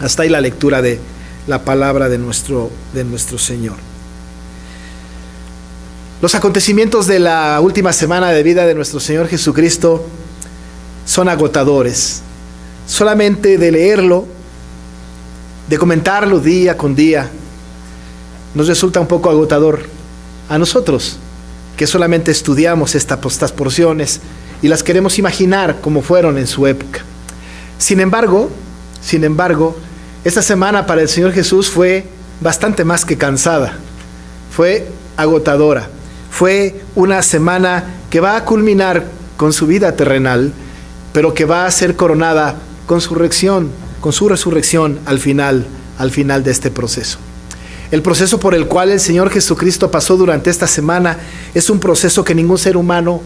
Hasta ahí la lectura de la palabra de nuestro Señor. Los acontecimientos de la última semana de vida de nuestro Señor Jesucristo son agotadores. Solamente de leerlo, de comentarlo día con día, nos resulta un poco agotador a nosotros, que solamente estudiamos estas porciones y las queremos imaginar como fueron en su época. Sin embargo, esta semana para el Señor Jesús fue bastante más que cansada, fue agotadora. Fue una semana que va a culminar con su vida terrenal, pero que va a ser coronada con su resurrección al final de este proceso. El proceso por el cual el Señor Jesucristo pasó durante esta semana es un proceso que ningún ser humano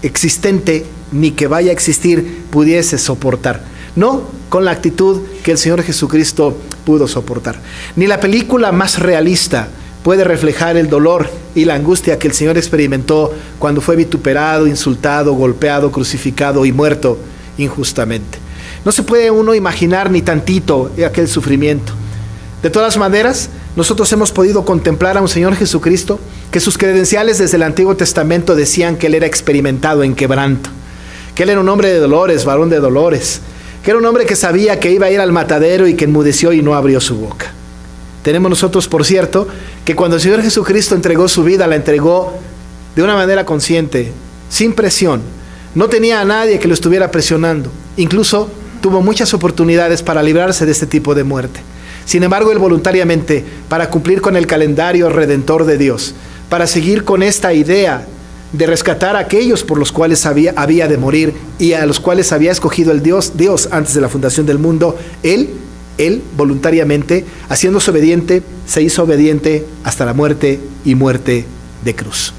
existente ni que vaya a existir pudiese soportar. No con la actitud que el Señor Jesucristo pudo soportar. Ni la película más realista puede reflejar el dolor y la angustia que el Señor experimentó cuando fue vituperado, insultado, golpeado, crucificado y muerto injustamente. No se puede uno imaginar ni tantito aquel sufrimiento. De todas maneras, nosotros hemos podido contemplar a un Señor Jesucristo que sus credenciales desde el Antiguo Testamento decían que Él era experimentado en quebranto, que Él era un hombre de dolores, varón de dolores, que era un hombre que sabía que iba a ir al matadero y que enmudeció y no abrió su boca. Tenemos nosotros, por cierto, que cuando el Señor Jesucristo entregó su vida, la entregó de una manera consciente, sin presión. No tenía a nadie que lo estuviera presionando. Incluso tuvo muchas oportunidades para librarse de este tipo de muerte. Sin embargo, Él voluntariamente, para cumplir con el calendario redentor de Dios, para seguir con esta idea de rescatar a aquellos por los cuales había de morir y a los cuales había escogido el Dios antes de la fundación del mundo, Él voluntariamente, haciéndose obediente, se hizo obediente hasta la muerte y muerte de cruz.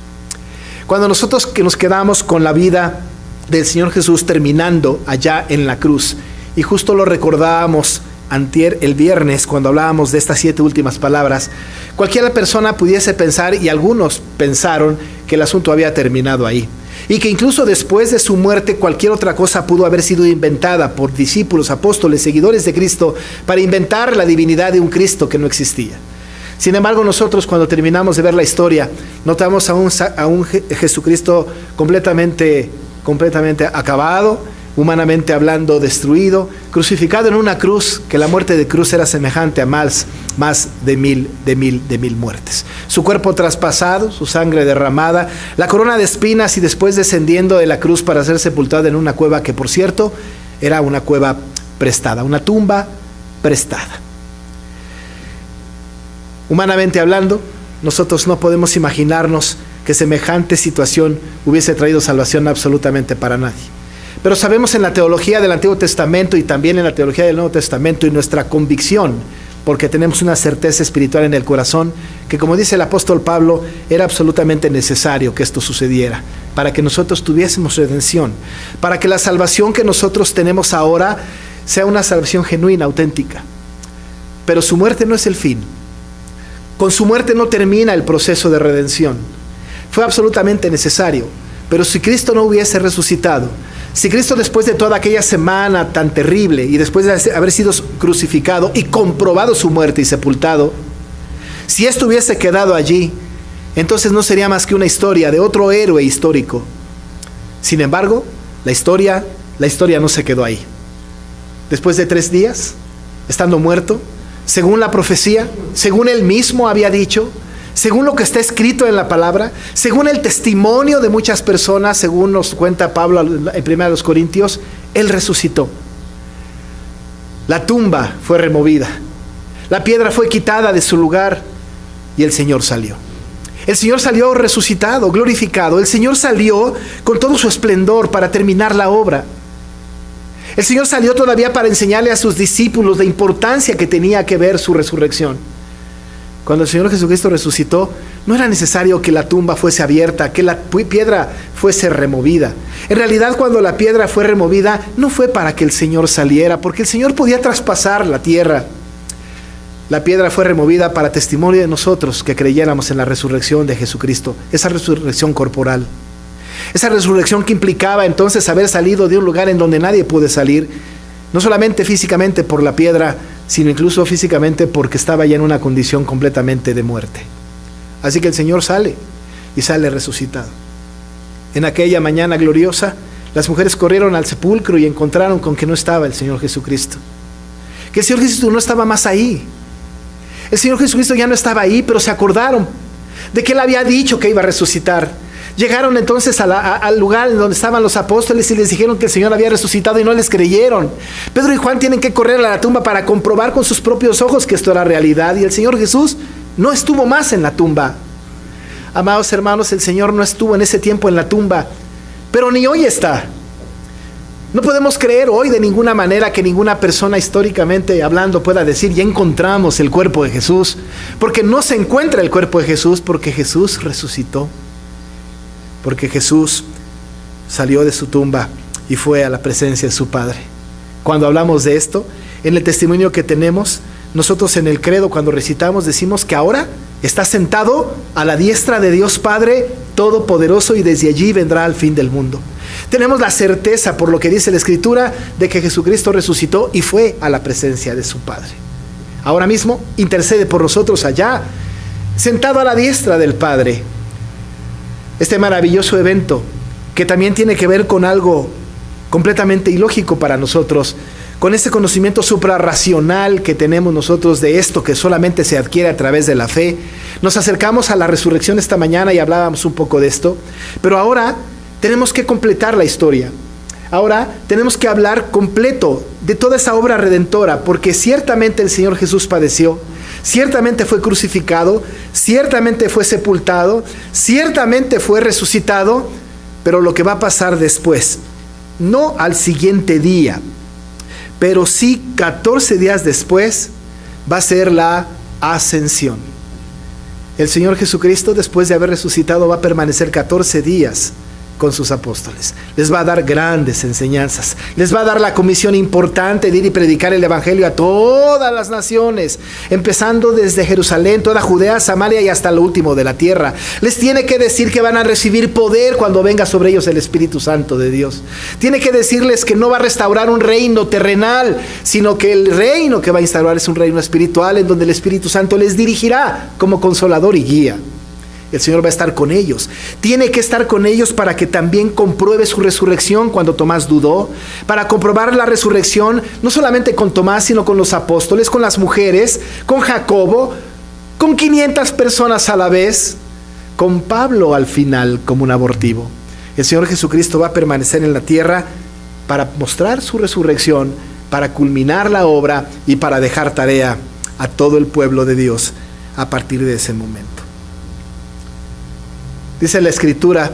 Cuando nosotros que nos quedamos con la vida del Señor Jesús terminando allá en la cruz, y justo lo recordábamos el viernes cuando hablábamos de estas 7 últimas palabras, cualquier persona pudiese pensar, y algunos pensaron, que el asunto había terminado ahí. Y que incluso después de su muerte cualquier otra cosa pudo haber sido inventada por discípulos, apóstoles, seguidores de Cristo para inventar la divinidad de un Cristo que no existía. Sin embargo, nosotros cuando terminamos de ver la historia notamos a un Jesucristo completamente acabado, humanamente hablando destruido, crucificado en una cruz, que la muerte de cruz era semejante a más de mil muertes. Su cuerpo traspasado, su sangre derramada, la corona de espinas y después descendiendo de la cruz para ser sepultado en una cueva que, por cierto, era una cueva prestada, una tumba prestada. Humanamente hablando, nosotros no podemos imaginarnos que semejante situación hubiese traído salvación absolutamente para nadie. Pero sabemos en la teología del Antiguo Testamento y también en la teología del Nuevo Testamento y nuestra convicción, porque tenemos una certeza espiritual en el corazón, que como dice el apóstol Pablo, era absolutamente necesario que esto sucediera, para que nosotros tuviésemos redención, para que la salvación que nosotros tenemos ahora sea una salvación genuina, auténtica. Pero su muerte no es el fin. Con su muerte no termina el proceso de redención. Fue absolutamente necesario, pero si Cristo no hubiese resucitado, si Cristo después de toda aquella semana tan terrible y después de haber sido crucificado y comprobado su muerte y sepultado, si esto hubiese quedado allí, entonces no sería más que una historia de otro héroe histórico. Sin embargo, la historia no se quedó ahí. Después de 3 días, estando muerto, según la profecía, según él mismo había dicho, según lo que está escrito en la palabra, según el testimonio de muchas personas, según nos cuenta Pablo en 1 Corintios, Él resucitó. La tumba fue removida, la piedra fue quitada de su lugar y el Señor salió. El Señor salió resucitado, glorificado. El Señor salió con todo su esplendor para terminar la obra. El Señor salió todavía para enseñarle a sus discípulos la importancia que tenía que ver su resurrección. Cuando el Señor Jesucristo resucitó, no era necesario que la tumba fuese abierta, que la piedra fuese removida. En realidad, cuando la piedra fue removida, no fue para que el Señor saliera, porque el Señor podía traspasar la tierra. La piedra fue removida para testimonio de nosotros que creyéramos en la resurrección de Jesucristo, esa resurrección corporal. Esa resurrección que implicaba entonces haber salido de un lugar en donde nadie pudo salir. No solamente físicamente por la piedra, sino incluso físicamente porque estaba ya en una condición completamente de muerte. Así que el Señor sale y sale resucitado. En aquella mañana gloriosa, las mujeres corrieron al sepulcro y encontraron con que no estaba el Señor Jesucristo. Que el Señor Jesucristo no estaba más ahí. El Señor Jesucristo ya no estaba ahí, pero se acordaron de que Él había dicho que iba a resucitar. Llegaron entonces al lugar en donde estaban los apóstoles y les dijeron que el Señor había resucitado y no les creyeron. Pedro y Juan tienen que correr a la tumba para comprobar con sus propios ojos que esto era realidad, y el Señor Jesús no estuvo más en la tumba. Amados hermanos, el Señor no estuvo en ese tiempo en la tumba, pero ni hoy está. No podemos creer hoy de ninguna manera que ninguna persona históricamente hablando pueda decir ya encontramos el cuerpo de Jesús, porque no se encuentra el cuerpo de Jesús, porque Jesús resucitó. Porque Jesús salió de su tumba y fue a la presencia de su Padre. Cuando hablamos de esto, en el testimonio que tenemos, nosotros en el credo cuando recitamos decimos que ahora está sentado a la diestra de Dios Padre Todopoderoso y desde allí vendrá al fin del mundo. Tenemos la certeza, por lo que dice la Escritura, de que Jesucristo resucitó y fue a la presencia de su Padre. Ahora mismo intercede por nosotros allá, sentado a la diestra del Padre. Este maravilloso evento, que también tiene que ver con algo completamente ilógico para nosotros, con ese conocimiento suprarracional que tenemos nosotros de esto que solamente se adquiere a través de la fe. Nos acercamos a la resurrección esta mañana y hablábamos un poco de esto, pero ahora tenemos que completar la historia. Ahora tenemos que hablar completo de toda esa obra redentora, porque ciertamente el Señor Jesús padeció, ciertamente fue crucificado, ciertamente fue sepultado, ciertamente fue resucitado, pero lo que va a pasar después, no al siguiente día, pero sí 14 días después, va a ser la ascensión. El Señor Jesucristo, después de haber resucitado, va a permanecer 14 días con sus apóstoles. Les va a dar grandes enseñanzas. Les va a dar la comisión importante de ir y predicar el evangelio a todas las naciones, empezando desde Jerusalén, toda Judea, Samaria y hasta lo último de la tierra. Les tiene que decir que van a recibir poder cuando venga sobre ellos el Espíritu Santo de Dios. Tiene que decirles que no va a restaurar un reino terrenal, sino que el reino que va a instaurar es un reino espiritual en donde el Espíritu Santo les dirigirá como consolador y guía. El Señor va a estar con ellos. Tiene que estar con ellos para que también compruebe su resurrección cuando Tomás dudó. Para comprobar la resurrección, no solamente con Tomás, sino con los apóstoles, con las mujeres, con Jacobo, con 500 personas a la vez, con Pablo al final como un abortivo. El Señor Jesucristo va a permanecer en la tierra para mostrar su resurrección, para culminar la obra y para dejar tarea a todo el pueblo de Dios a partir de ese momento. Dice la Escritura,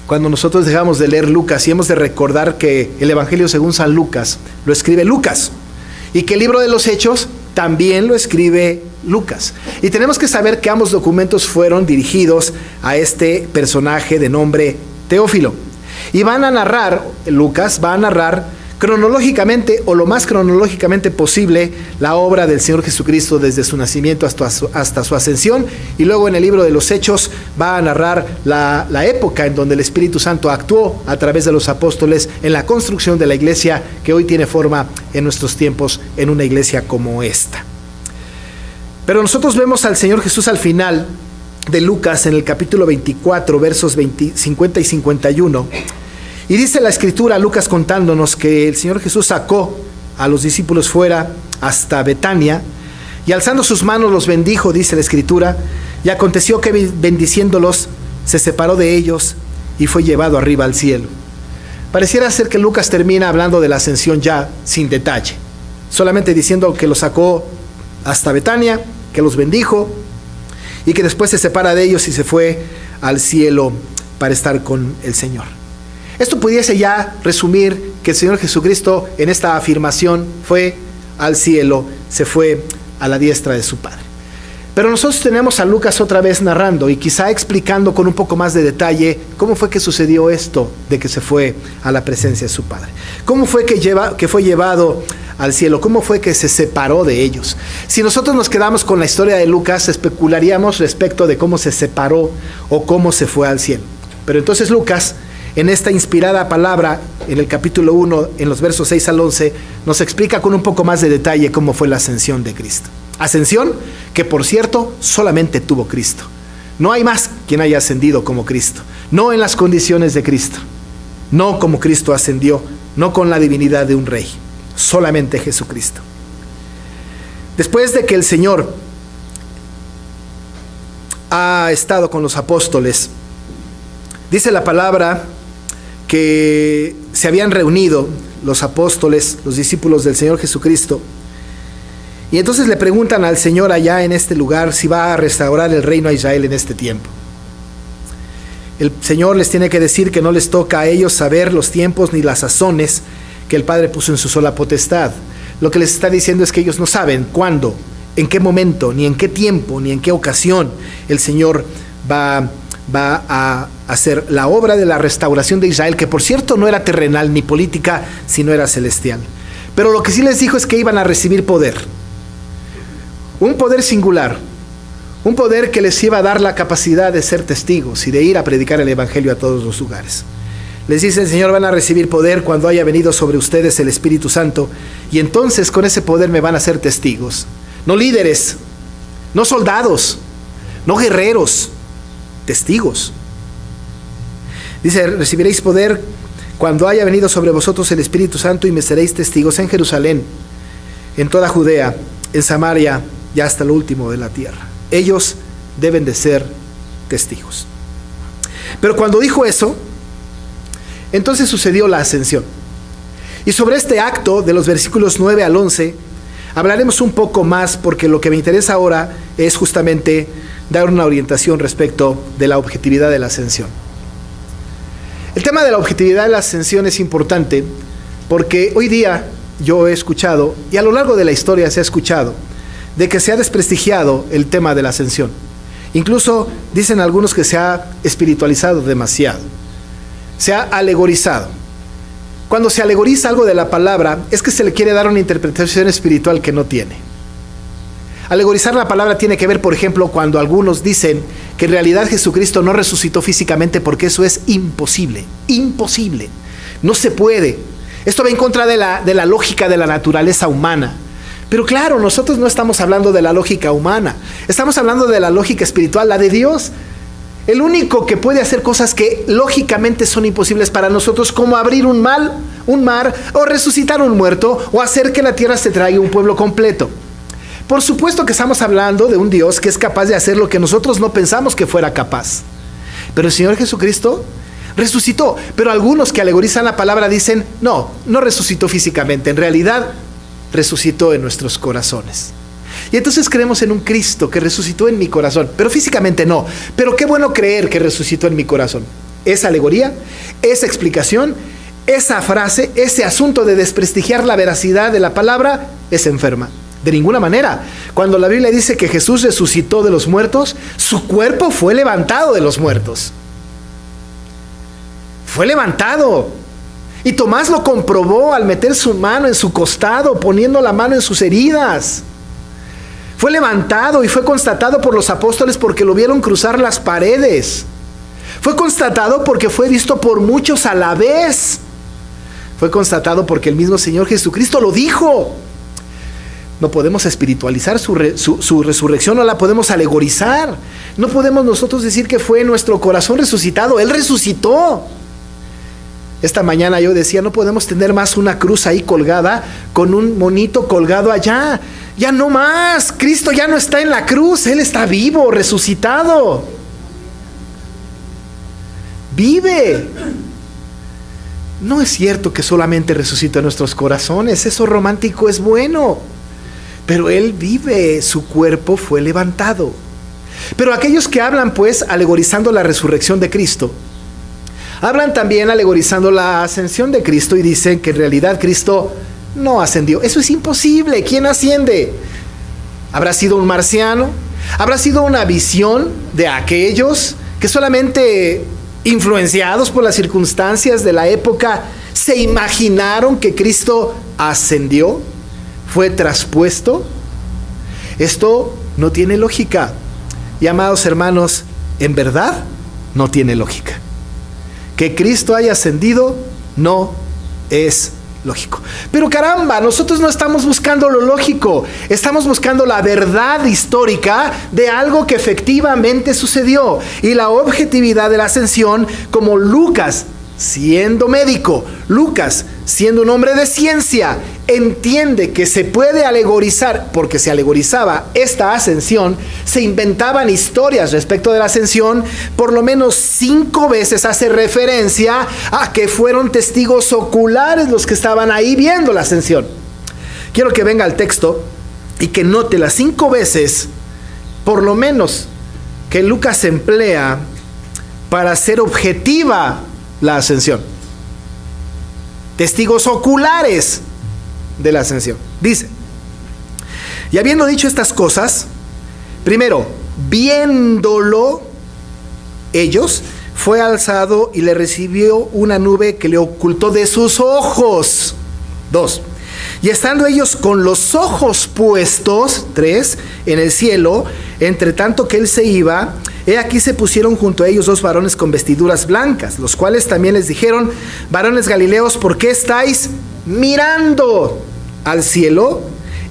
cuando nosotros dejamos de leer Lucas, y hemos de recordar que el Evangelio según San Lucas lo escribe Lucas, y que el libro de los Hechos también lo escribe Lucas. Y tenemos que saber que ambos documentos fueron dirigidos a este personaje de nombre Teófilo. Y van a narrar, Lucas va a narrar cronológicamente, o lo más cronológicamente posible, la obra del Señor Jesucristo desde su nacimiento hasta su ascensión, y luego en el libro de los Hechos va a narrar la época en donde el Espíritu Santo actuó a través de los apóstoles en la construcción de la iglesia que hoy tiene forma en nuestros tiempos, en una iglesia como esta. Pero nosotros vemos al Señor Jesús al final de Lucas en el capítulo 24, versos 50 y 51, y dice la Escritura, Lucas contándonos que el Señor Jesús sacó a los discípulos fuera hasta Betania y alzando sus manos los bendijo, dice la Escritura, y aconteció que bendiciéndolos se separó de ellos y fue llevado arriba al cielo. Pareciera ser que Lucas termina hablando de la ascensión ya sin detalle, solamente diciendo que los sacó hasta Betania, que los bendijo y que después se separa de ellos y se fue al cielo para estar con el Señor. Esto pudiese ya resumir que el Señor Jesucristo en esta afirmación fue al cielo, se fue a la diestra de su Padre. Pero nosotros tenemos a Lucas otra vez narrando y quizá explicando con un poco más de detalle cómo fue que sucedió esto de que se fue a la presencia de su Padre. Cómo fue que fue llevado al cielo, cómo fue que se separó de ellos. Si nosotros nos quedamos con la historia de Lucas, especularíamos respecto de cómo se separó o cómo se fue al cielo. Pero entonces Lucas, en esta inspirada palabra, en el capítulo 1, en los versos 6 al 11, nos explica con un poco más de detalle cómo fue la ascensión de Cristo. Ascensión que, por cierto, solamente tuvo Cristo. No hay más quien haya ascendido como Cristo. No en las condiciones de Cristo. No como Cristo ascendió. No con la divinidad de un rey. Solamente Jesucristo. Después de que el Señor ha estado con los apóstoles, dice la palabra que se habían reunido los apóstoles, los discípulos del Señor Jesucristo, y entonces le preguntan al Señor allá en este lugar si va a restaurar el reino a Israel en este tiempo. El Señor les tiene que decir que no les toca a ellos saber los tiempos ni las sazones que el Padre puso en su sola potestad. Lo que les está diciendo es que ellos no saben cuándo, en qué momento, ni en qué tiempo, ni en qué ocasión el Señor va a hacer la obra de la restauración de Israel, que por cierto no era terrenal ni política, sino era celestial. Pero lo que sí les dijo es que iban a recibir poder. Un poder singular, un poder que les iba a dar la capacidad de ser testigos y de ir a predicar el Evangelio a todos los lugares. Les dice el Señor: van a recibir poder cuando haya venido sobre ustedes el Espíritu Santo, y entonces con ese poder me van a ser testigos. No líderes, no soldados, no guerreros, testigos. Dice: recibiréis poder cuando haya venido sobre vosotros el Espíritu Santo, y me seréis testigos en Jerusalén, en toda Judea, en Samaria y hasta lo último de la tierra. Ellos deben de ser testigos. Pero cuando dijo eso, entonces sucedió la ascensión. Y sobre este acto, de los versículos 9 al 11, hablaremos un poco más, porque lo que me interesa ahora es justamente dar una orientación respecto de la objetividad de la ascensión. El tema de la objetividad de la ascensión es importante porque hoy día yo he escuchado, y a lo largo de la historia se ha escuchado, de que se ha desprestigiado el tema de la ascensión. Incluso dicen algunos que se ha espiritualizado demasiado, se ha alegorizado. Cuando se alegoriza algo de la palabra, es que se le quiere dar una interpretación espiritual que no tiene. Alegorizar la palabra tiene que ver, por ejemplo, cuando algunos dicen que en realidad Jesucristo no resucitó físicamente, porque eso es imposible, imposible, no se puede. Esto va en contra de la lógica de la naturaleza humana. Pero claro, nosotros no estamos hablando de la lógica humana, estamos hablando de la lógica espiritual, la de Dios. El único que puede hacer cosas que lógicamente son imposibles para nosotros, como abrir un mar, o resucitar un muerto, o hacer que la tierra se traiga un pueblo completo. Por supuesto que estamos hablando de un Dios que es capaz de hacer lo que nosotros no pensamos que fuera capaz. Pero el Señor Jesucristo resucitó. Pero algunos que alegorizan la palabra dicen: no resucitó físicamente, en realidad resucitó en nuestros corazones. Y entonces creemos en un Cristo que resucitó en mi corazón, pero físicamente no. Pero qué bueno creer que resucitó en mi corazón. Esa alegoría, esa explicación, esa frase, ese asunto de desprestigiar la veracidad de la palabra es enferma. De ninguna manera. Cuando la Biblia dice que Jesús resucitó de los muertos, su cuerpo fue levantado de los muertos. Fue levantado. Y Tomás lo comprobó al meter su mano en su costado, poniendo la mano en sus heridas. Fue levantado y fue constatado por los apóstoles porque lo vieron cruzar las paredes. Fue constatado porque fue visto por muchos a la vez. Fue constatado porque el mismo Señor Jesucristo lo dijo. No podemos espiritualizar su resurrección, no la podemos alegorizar. No podemos nosotros decir que fue nuestro corazón resucitado. Él resucitó. Esta mañana yo decía: no podemos tener más una cruz ahí colgada con un monito colgado allá. Ya no más. Cristo ya no está en la cruz. Él está vivo, resucitado. Vive. No es cierto que solamente resucita en nuestros corazones. Eso romántico es bueno. Pero Él vive. Su cuerpo fue levantado. Pero aquellos que hablan pues alegorizando la resurrección de Cristo, hablan también alegorizando la ascensión de Cristo y dicen que en realidad Cristo no ascendió. Eso es imposible. ¿Quién asciende? ¿Habrá sido un marciano? ¿Habrá sido una visión de aquellos que solamente influenciados por las circunstancias de la época se imaginaron que Cristo ascendió? ¿Fue traspuesto? Esto no tiene lógica. Y amados hermanos, en verdad no tiene lógica. que Cristo haya ascendido no es lógico. Pero caramba, nosotros no estamos buscando lo lógico, estamos buscando la verdad histórica de algo que efectivamente sucedió. Y la objetividad de la ascensión, como Lucas, siendo médico, Lucas, siendo un hombre de ciencia, entiende que se puede alegorizar, porque se alegorizaba esta ascensión, se inventaban historias respecto de la ascensión. Por lo menos 5 veces hace referencia a que fueron testigos oculares los que estaban ahí viendo la ascensión. Quiero que venga al texto y que note las 5 veces, por lo menos, que Lucas emplea para hacer objetiva la ascensión. Testigos oculares de la ascensión. Dice: y habiendo dicho estas cosas, primero, viéndolo ellos, fue alzado y le recibió una nube que le ocultó de sus ojos. 2. Y estando ellos con los ojos puestos, 3, en el cielo, entre tanto que él se iba, he aquí se pusieron junto a ellos 2 varones con vestiduras blancas, los cuales también les dijeron: varones galileos, ¿por qué estáis mirando al cielo?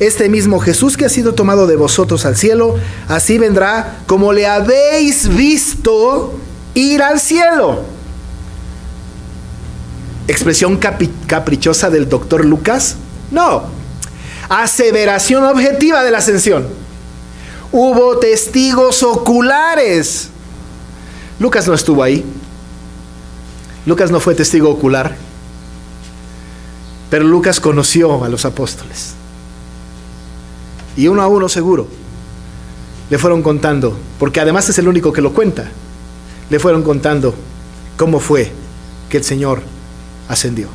Este mismo Jesús que ha sido tomado de vosotros al cielo, así vendrá como le habéis visto ir al cielo. ¿Expresión caprichosa del doctor Lucas? No. Aseveración objetiva de la ascensión. Hubo testigos oculares. Lucas no estuvo ahí. Lucas no fue testigo ocular. Pero Lucas conoció a los apóstoles. Y uno a uno seguro le fueron contando, porque además es el único que lo cuenta. Le fueron contando cómo fue que el Señor ascendió.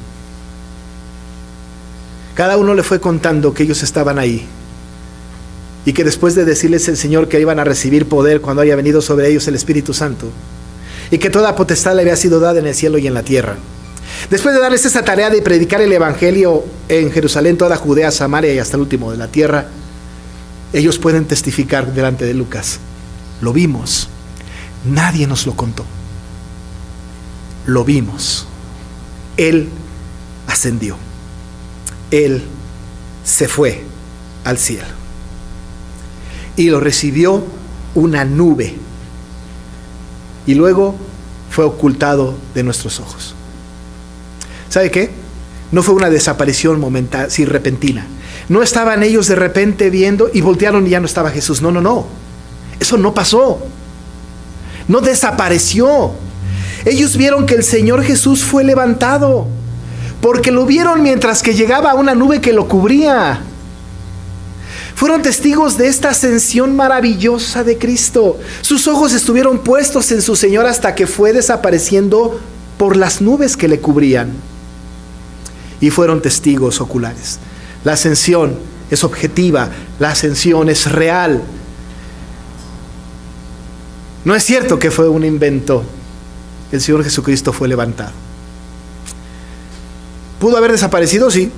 Cada uno le fue contando que ellos estaban ahí. Y que después de decirles el Señor que iban a recibir poder cuando haya venido sobre ellos el Espíritu Santo, y que toda potestad le había sido dada en el cielo y en la tierra. Después de darles esa tarea de predicar el Evangelio en Jerusalén, toda Judea, Samaria y hasta el último de la tierra, ellos pueden testificar delante de Lucas: lo vimos, nadie nos lo contó, lo vimos, Él ascendió, Él se fue al cielo. Y lo recibió una nube. Y luego fue ocultado de nuestros ojos. ¿Sabe qué? No fue una desaparición momentánea, sí, repentina. No estaban ellos de repente viendo y voltearon y ya no estaba Jesús. No, no, no. Eso no pasó. No desapareció. Ellos vieron que el Señor Jesús fue levantado, porque lo vieron mientras que llegaba una nube que lo cubría. Fueron testigos de esta ascensión maravillosa de Cristo. Sus ojos estuvieron puestos en su Señor hasta que fue desapareciendo por las nubes que le cubrían. Y fueron testigos oculares. La ascensión es objetiva, la ascensión es real. No es cierto que fue un invento. El Señor Jesucristo fue levantado. ¿Pudo haber desaparecido? Sí.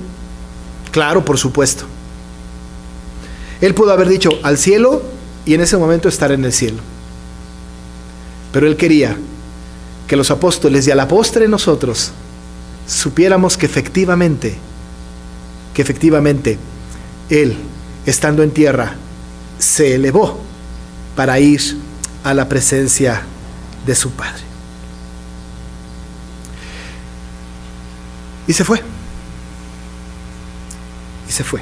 Claro, por supuesto. Él pudo haber dicho al cielo y en ese momento estar en el cielo. Pero Él quería que los apóstoles y a la postre nosotros supiéramos que efectivamente Él, estando en tierra, se elevó para ir a la presencia de su Padre. Y se fue. Y se fue.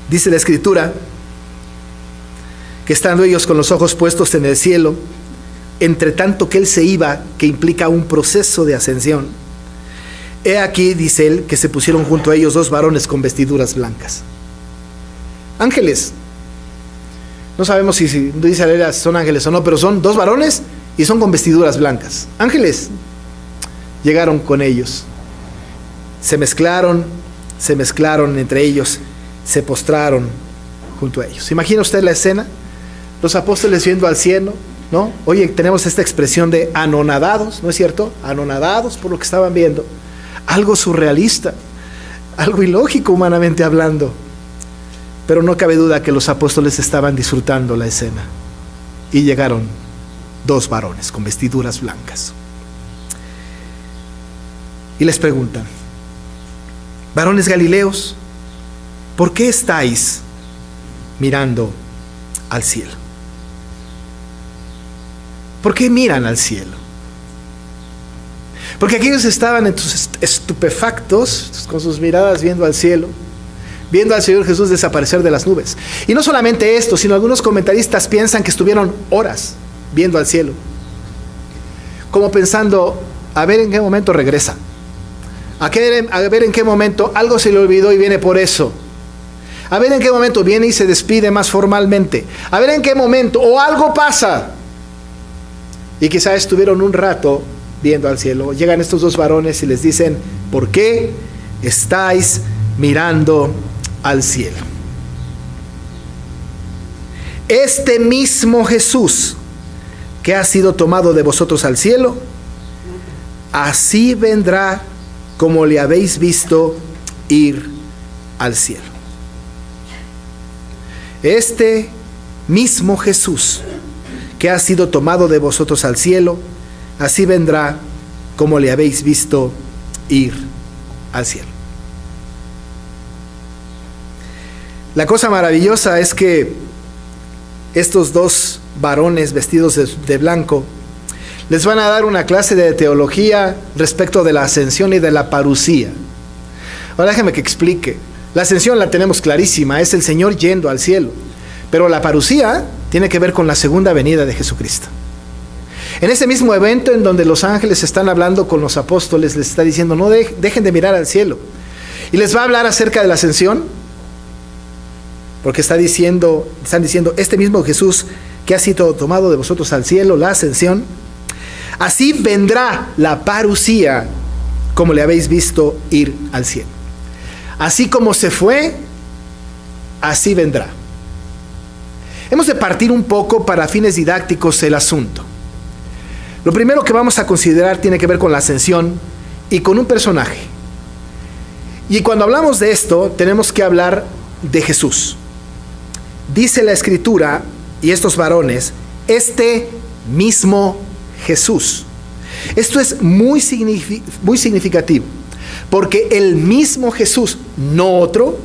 Dice la Escritura que estando ellos con los ojos puestos en el cielo, entre tanto que Él se iba, que implica un proceso de ascensión, he aquí, dice Él, que se pusieron junto a ellos 2 varones con vestiduras blancas. Ángeles. No sabemos si dice la Biblia son ángeles o no, pero son 2 varones y son con vestiduras blancas. Ángeles. Llegaron con ellos. Se mezclaron entre ellos, se postraron junto a ellos. ¿Imagina usted la escena? Los apóstoles viendo al cielo, ¿no? Oye, tenemos esta expresión de anonadados, ¿no es cierto? Anonadados por lo que estaban viendo. Algo surrealista, algo ilógico humanamente hablando. Pero no cabe duda que los apóstoles estaban disfrutando la escena. Y llegaron 2 varones con vestiduras blancas. y les preguntan: varones galileos, ¿por qué estáis mirando al cielo? ¿Por qué miran al cielo? Porque aquellos estaban estupefactos, con sus miradas viendo al cielo, viendo al Señor Jesús desaparecer de las nubes. Y no solamente esto, sino algunos comentaristas piensan que estuvieron horas viendo al cielo, como pensando: a ver en qué momento regresa, a ver en qué momento algo se le olvidó y viene por eso, a ver en qué momento viene y se despide más formalmente, a ver en qué momento, o algo pasa. Y quizás estuvieron un rato viendo al cielo. Llegan estos dos varones y les dicen: ¿por qué estáis mirando al cielo? Este mismo Jesús que ha sido tomado de vosotros al cielo, así vendrá como le habéis visto ir al cielo. Este mismo Jesús que ha sido tomado de vosotros al cielo, así vendrá como le habéis visto ir al cielo. La cosa maravillosa es que estos dos varones vestidos de blanco les van a dar una clase de teología respecto de la ascensión y de la parusía. Ahora déjeme que explique. La ascensión la tenemos clarísima, es el Señor yendo al cielo. Pero la parusía tiene que ver con la segunda venida de Jesucristo. En ese mismo evento en donde los ángeles están hablando con los apóstoles, les está diciendo: no dejen de mirar al cielo. Y les va a hablar acerca de la ascensión, porque están diciendo: este mismo Jesús que ha sido tomado de vosotros al cielo, la ascensión, así vendrá la parusía como le habéis visto ir al cielo. Así como se fue, así vendrá. Hemos de partir un poco para fines didácticos el asunto. Lo primero que vamos a considerar tiene que ver con la ascensión y con un personaje. Y cuando hablamos de esto, tenemos que hablar de Jesús. Dice la Escritura, y estos varones, este mismo Jesús. Esto es muy significativo, porque el mismo Jesús, no otro,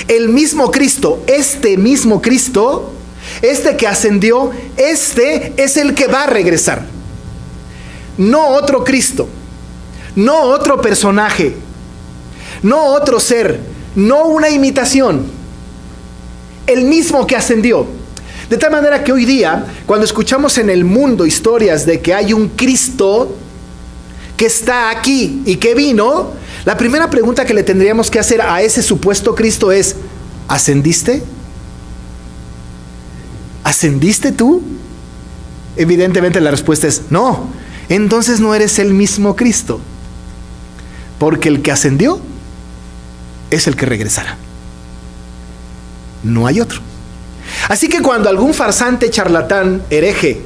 el mismo Cristo, este mismo Cristo, este que ascendió, este es el que va a regresar. No otro Cristo, no otro personaje, no otro ser, no una imitación, el mismo que ascendió. De tal manera que hoy día, cuando escuchamos en el mundo historias de que hay un Cristo que está aquí y que vino, la primera pregunta que le tendríamos que hacer a ese supuesto Cristo es: ¿ascendiste? ¿Ascendiste tú? Evidentemente la respuesta es no. Entonces no eres el mismo Cristo, porque el que ascendió es el que regresará. No hay otro. Así que cuando algún farsante, charlatán, hereje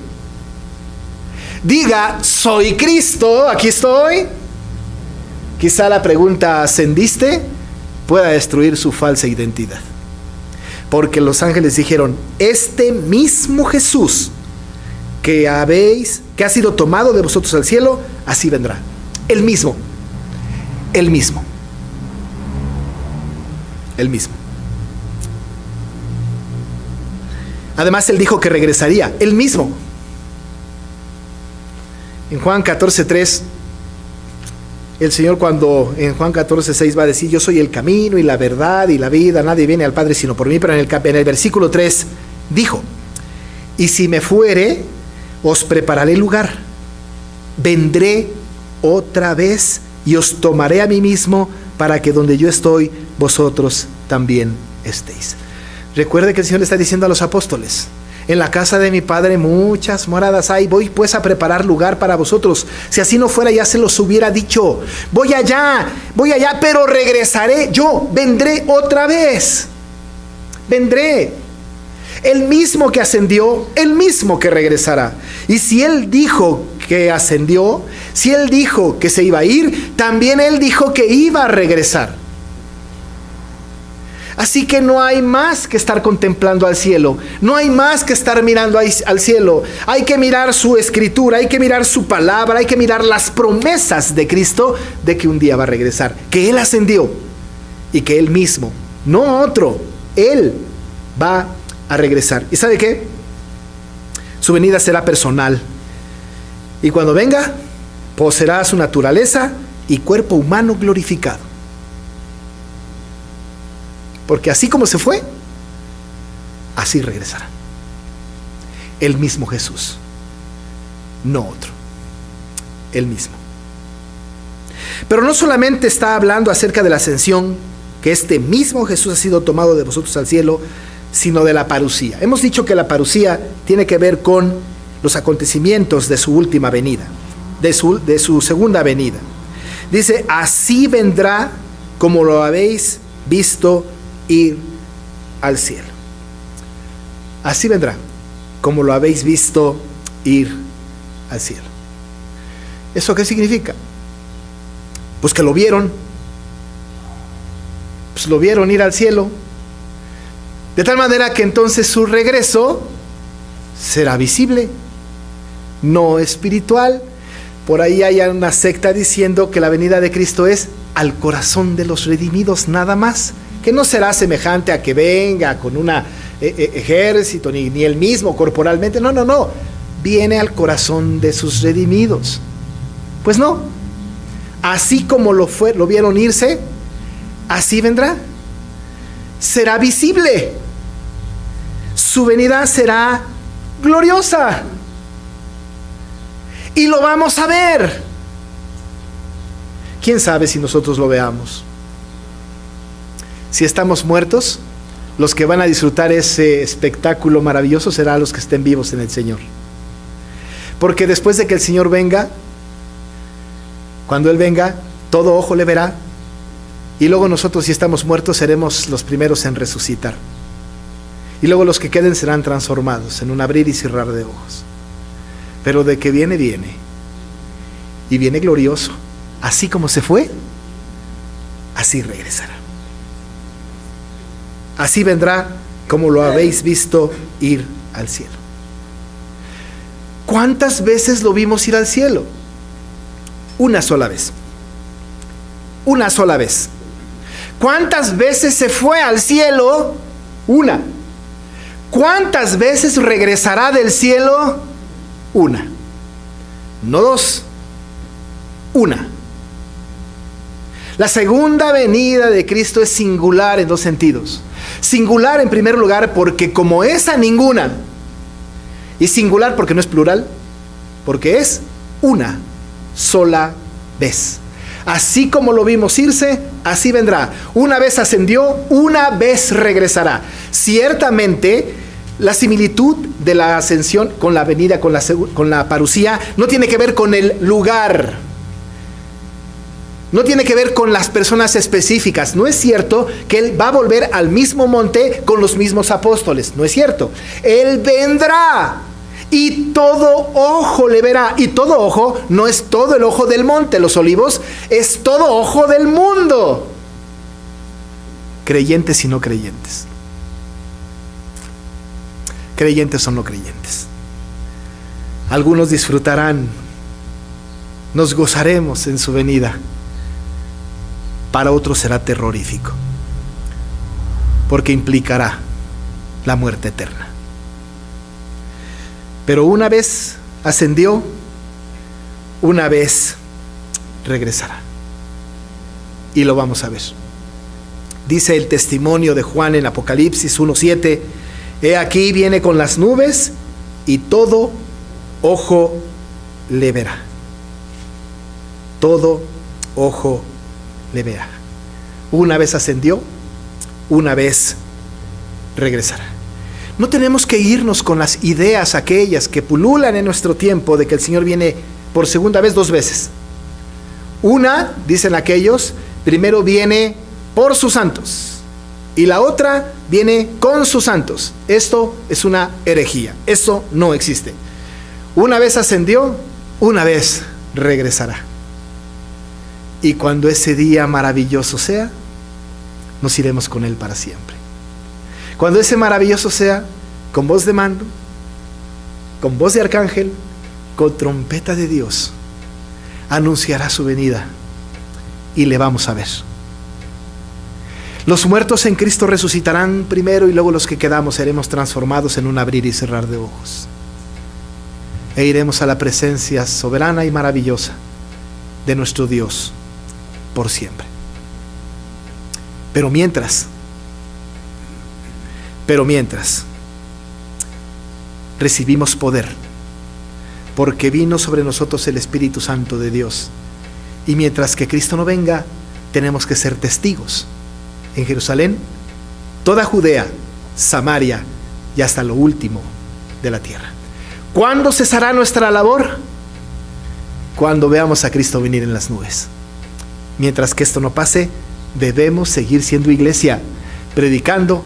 diga: soy Cristo, aquí estoy, quizá la pregunta ¿ascendiste? Pueda destruir su falsa identidad. Porque los ángeles dijeron: este mismo Jesús que ha sido tomado de vosotros al cielo, así vendrá. El mismo. El mismo. El mismo. Además, él dijo que regresaría. El mismo. En Juan 14:3, el Señor, cuando en Juan 14:6 va a decir: yo soy el camino y la verdad y la vida, nadie viene al Padre sino por mí. Pero en el versículo 3 dijo: y si me fuere, os prepararé lugar, vendré otra vez y os tomaré a mí mismo, para que donde yo estoy, vosotros también estéis. Recuerde que el Señor le está diciendo a los apóstoles: en la casa de mi Padre muchas moradas hay, voy pues a preparar lugar para vosotros. Si así no fuera, ya se los hubiera dicho. Voy allá, pero regresaré, yo vendré otra vez. Vendré. El mismo que ascendió, el mismo que regresará. Y si Él dijo que ascendió, si Él dijo que se iba a ir, también Él dijo que iba a regresar. Así que no hay más que estar contemplando al cielo, no hay más que estar mirando al cielo. Hay que mirar su escritura, hay que mirar su palabra, hay que mirar las promesas de Cristo de que un día va a regresar, que Él ascendió y que Él mismo, no otro, Él va a regresar. ¿Y sabe qué? Su venida será personal, y cuando venga poseerá su naturaleza y cuerpo humano glorificado. Porque así como se fue, así regresará. El mismo Jesús, no otro, el mismo. Pero no solamente está hablando acerca de la ascensión, que este mismo Jesús ha sido tomado de vosotros al cielo, sino de la parusía. Hemos dicho que la parusía tiene que ver con los acontecimientos de su última venida, de su segunda venida. Dice, así vendrá como lo habéis visto ir al cielo. Así vendrá como lo habéis visto ir al cielo. ¿Eso qué significa? Pues que lo vieron. Pues lo vieron ir al cielo. De tal manera que entonces su regreso será visible, no espiritual. Por ahí hay una secta diciendo que la venida de Cristo es al corazón de los redimidos nada más, que no será semejante a que venga con un ejército, ni él mismo corporalmente. No. Viene al corazón de sus redimidos. Pues no. Así como lo vieron irse, así vendrá. Será visible. Su venida será gloriosa. Y lo vamos a ver. ¿Quién sabe si nosotros lo veamos? Si estamos muertos, los que van a disfrutar ese espectáculo maravilloso serán los que estén vivos en el Señor. Porque después de que el Señor venga, cuando Él venga, todo ojo le verá. Y luego nosotros, si estamos muertos, seremos los primeros en resucitar. Y luego los que queden serán transformados en un abrir y cerrar de ojos. Pero de que viene, viene. Y viene glorioso. Así como se fue, así regresará. Así vendrá como lo habéis visto ir al cielo. ¿Cuántas veces lo vimos ir al cielo? Una sola vez. Una sola vez. ¿Cuántas veces se fue al cielo? Una. ¿Cuántas veces regresará del cielo? Una. No dos. Una. La segunda venida de Cristo es singular en dos sentidos. Singular en primer lugar porque como esa ninguna. Y singular porque no es plural, porque es una sola vez. Así como lo vimos irse, así vendrá. Una vez ascendió, una vez regresará. Ciertamente, la similitud de la ascensión con la venida, con la parusía, no tiene que ver con el lugar. No tiene que ver con las personas específicas. No es cierto que Él va a volver al mismo monte con los mismos apóstoles. No es cierto. Él vendrá y todo ojo le verá. Y todo ojo no es todo el ojo del monte Los Olivos, es todo ojo del mundo. Creyentes y no creyentes. Creyentes o no creyentes. Algunos disfrutarán, nos gozaremos en su venida. Para otros será terrorífico, porque implicará la muerte eterna. Pero una vez ascendió, una vez regresará. Y lo vamos a ver. Dice el testimonio de Juan en Apocalipsis 1:7: he aquí viene con las nubes y todo ojo le verá. Todo ojo le verá. Una vez ascendió, una vez regresará. No tenemos que irnos con las ideas aquellas que pululan en nuestro tiempo de que el Señor viene por segunda vez, dos veces. Una, dicen aquellos, primero viene por sus santos y la otra viene con sus santos. Esto es una herejía. Eso no existe. Una vez ascendió, una vez regresará. Y cuando ese día maravilloso sea, nos iremos con Él para siempre. Cuando ese maravilloso sea, con voz de mando, con voz de arcángel, con trompeta de Dios, anunciará su venida y le vamos a ver. Los muertos en Cristo resucitarán primero y luego los que quedamos seremos transformados en un abrir y cerrar de ojos. E iremos a la presencia soberana y maravillosa de nuestro Dios por siempre. Pero mientras, recibimos poder, porque vino sobre nosotros el Espíritu Santo de Dios. Y mientras que Cristo no venga, tenemos que ser testigos en Jerusalén, toda Judea, Samaria y hasta lo último de la tierra. ¿Cuándo cesará nuestra labor? Cuando veamos a Cristo venir en las nubes. Mientras que esto no pase, debemos seguir siendo iglesia, predicando,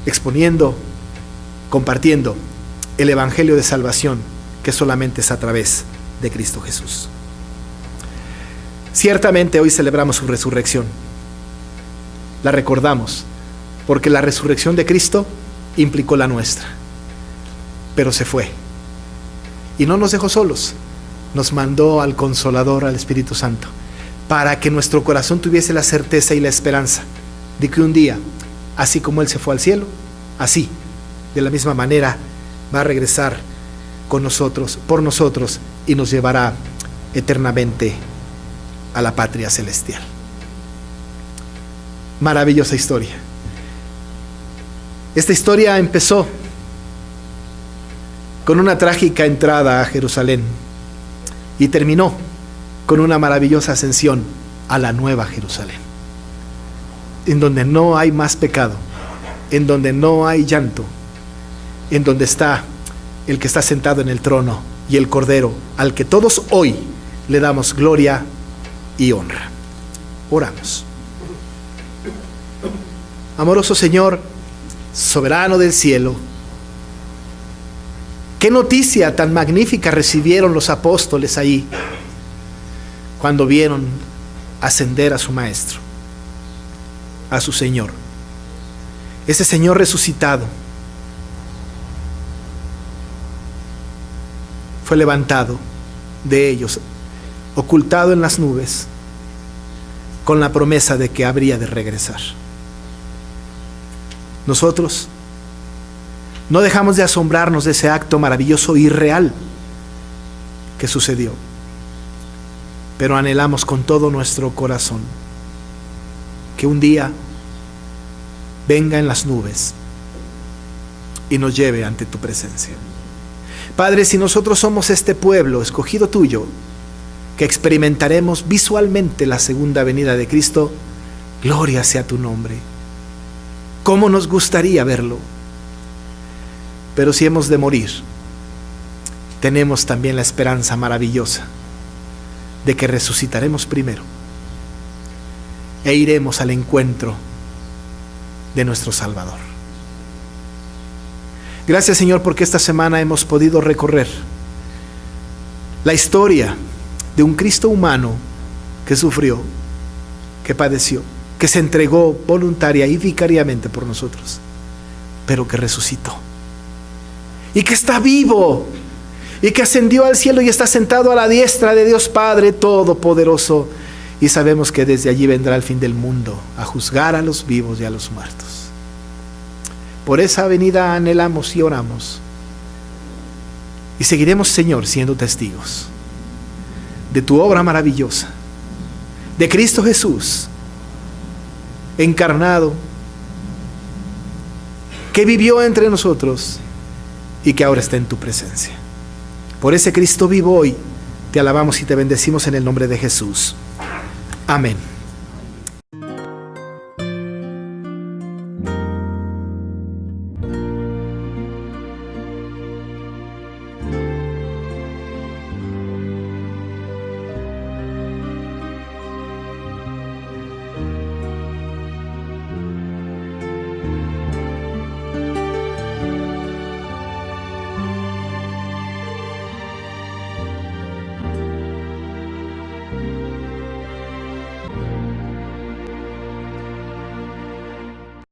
exponiendo, compartiendo el evangelio de salvación, que solamente es a través de Cristo Jesús. Ciertamente hoy celebramos su resurrección. La recordamos, porque la resurrección de Cristo implicó la nuestra. Pero se fue. Y no nos dejó solos. Nos mandó al Consolador, al Espíritu Santo, para que nuestro corazón tuviese la certeza y la esperanza de que un día, así como Él se fue al cielo, así, de la misma manera, va a regresar con nosotros, por nosotros, y nos llevará eternamente a la patria celestial. Maravillosa historia. Esta historia empezó con una trágica entrada a Jerusalén y terminó con una maravillosa ascensión a la nueva Jerusalén, en donde no hay más pecado, en donde no hay llanto, en donde está el que está sentado en el trono y el Cordero, al que todos hoy le damos gloria y honra. Oramos. Amoroso Señor, soberano del cielo, qué noticia tan magnífica recibieron los apóstoles ahí cuando vieron ascender a su Maestro, a su Señor, ese Señor resucitado. Fue levantado de ellos, ocultado en las nubes, con la promesa de que habría de regresar. Nosotros no dejamos de asombrarnos de ese acto maravilloso y real que sucedió, pero anhelamos con todo nuestro corazón que un día venga en las nubes y nos lleve ante tu presencia. Padre, si nosotros somos este pueblo escogido tuyo, que experimentaremos visualmente la segunda venida de Cristo, gloria sea tu nombre. ¿Cómo nos gustaría verlo? Pero si hemos de morir, tenemos también la esperanza maravillosa de que resucitaremos primero e iremos al encuentro de nuestro Salvador. Gracias, Señor, porque esta semana hemos podido recorrer la historia de un Cristo humano que sufrió, que padeció, que se entregó voluntaria y vicariamente por nosotros, pero que resucitó y que está vivo y que ascendió al cielo y está sentado a la diestra de Dios Padre Todopoderoso, y sabemos que desde allí vendrá el fin del mundo a juzgar a los vivos y a los muertos. Por esa venida anhelamos y oramos, y seguiremos, Señor, siendo testigos de tu obra maravillosa, de Cristo Jesús encarnado, que vivió entre nosotros y que ahora está en tu presencia. Por ese Cristo vivo hoy, te alabamos y te bendecimos en el nombre de Jesús. Amén.